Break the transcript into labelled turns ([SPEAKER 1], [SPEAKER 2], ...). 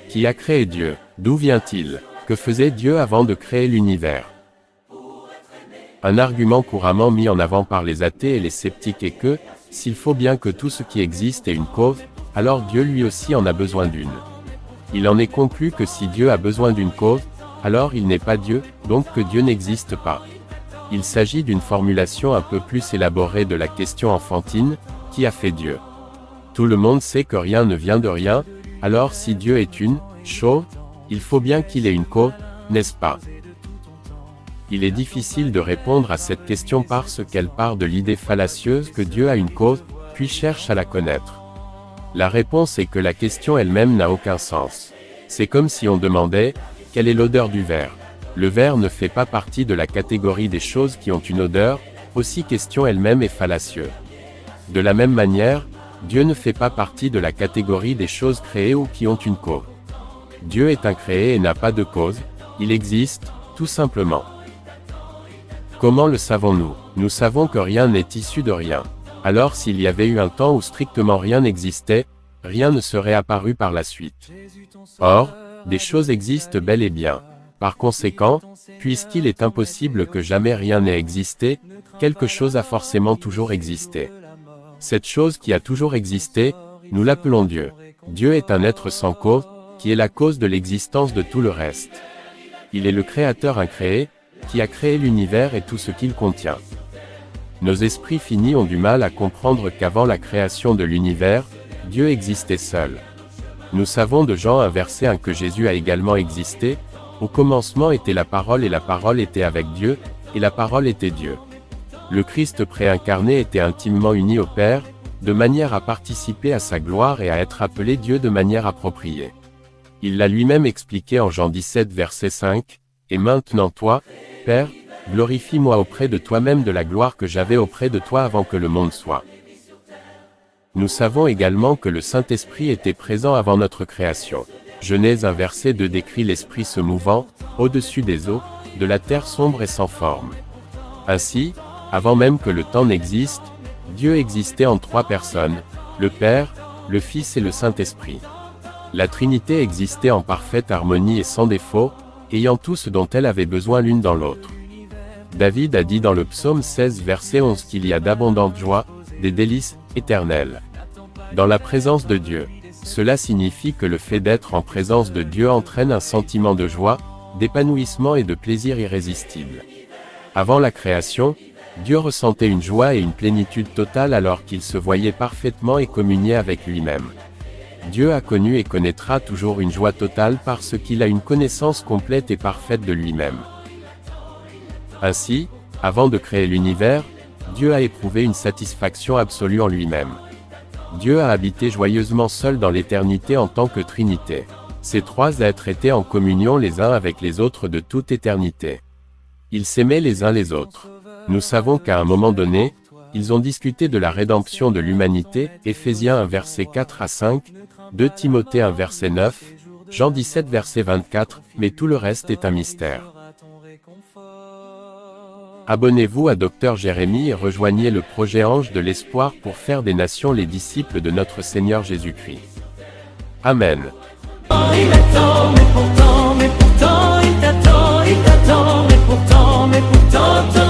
[SPEAKER 1] Qui a créé Dieu? D'où vient-il? Que faisait Dieu avant de créer l'univers? Un argument couramment mis en avant par les athées et les sceptiques est que, s'il faut bien que tout ce qui existe ait une cause, alors Dieu lui aussi en a besoin d'une. Il en est conclu que si Dieu a besoin d'une cause, alors il n'est pas Dieu, donc que Dieu n'existe pas. Il s'agit d'une formulation un peu plus élaborée de la question enfantine, qui a fait Dieu? Tout le monde sait que rien ne vient de rien, alors si Dieu est une chose, il faut bien qu'il ait une cause, n'est-ce pas? Il est difficile de répondre à cette question parce qu'elle part de l'idée fallacieuse que Dieu a une cause, puis cherche à la connaître. La réponse est que la question elle-même n'a aucun sens. C'est comme si on demandait, quelle est l'odeur du verre? Le verre ne fait pas partie de la catégorie des choses qui ont une odeur, aussi question elle-même est fallacieuse. De la même manière, Dieu ne fait pas partie de la catégorie des choses créées ou qui ont une cause. Dieu est incréé et n'a pas de cause, il existe, tout simplement. Comment le savons-nous? Nous savons que rien n'est issu de rien. Alors s'il y avait eu un temps où strictement rien n'existait, rien ne serait apparu par la suite. Or, des choses existent bel et bien. Par conséquent, puisqu'il est impossible que jamais rien n'ait existé, quelque chose a forcément toujours existé. Cette chose qui a toujours existé, nous l'appelons Dieu. Dieu est un être sans cause, qui est la cause de l'existence de tout le reste. Il est le créateur incréé, qui a créé l'univers et tout ce qu'il contient. Nos esprits finis ont du mal à comprendre qu'avant la création de l'univers, Dieu existait seul. Nous savons de Jean 1 verset 1 que Jésus a également existé, au commencement était la parole et la parole était avec Dieu, et la parole était Dieu. Le Christ préincarné était intimement uni au Père, de manière à participer à sa gloire et à être appelé Dieu de manière appropriée. Il l'a lui-même expliqué en Jean 17 verset 5, « Et maintenant toi, Père, glorifie-moi auprès de toi-même de la gloire que j'avais auprès de toi avant que le monde soit. » Nous savons également que le Saint-Esprit était présent avant notre création. Genèse 1 verset 2 décrit l'Esprit se mouvant, au-dessus des eaux, de la terre sombre et sans forme. Ainsi, avant même que le temps n'existe, Dieu existait en trois personnes, le Père, le Fils et le Saint-Esprit. La Trinité existait en parfaite harmonie et sans défaut, ayant tout ce dont elle avait besoin l'une dans l'autre. David a dit dans le psaume 16 verset 11 qu'il y a d'abondantes joies, des délices, éternelles. Dans la présence de Dieu. Cela signifie que le fait d'être en présence de Dieu entraîne un sentiment de joie, d'épanouissement et de plaisir irrésistible. Avant la création, Dieu ressentait une joie et une plénitude totale alors qu'il se voyait parfaitement et communiait avec lui-même. Dieu a connu et connaîtra toujours une joie totale parce qu'il a une connaissance complète et parfaite de lui-même. Ainsi, avant de créer l'univers, Dieu a éprouvé une satisfaction absolue en lui-même. Dieu a habité joyeusement seul dans l'éternité en tant que Trinité. Ces trois êtres étaient en communion les uns avec les autres de toute éternité. Ils s'aimaient les uns les autres. Nous savons qu'à un moment donné, ils ont discuté de la rédemption de l'humanité, Éphésiens 1 verset 4 à 5, 2 Timothée 1 verset 9, Jean 17 verset 24, mais tout le reste est un mystère. Abonnez-vous à Dr Jérémie et rejoignez le projet Ange de l'Espoir pour faire des nations les disciples de notre Seigneur Jésus-Christ. Amen.
[SPEAKER 2] Il attend, mais pourtant, il t'attend, mais pourtant,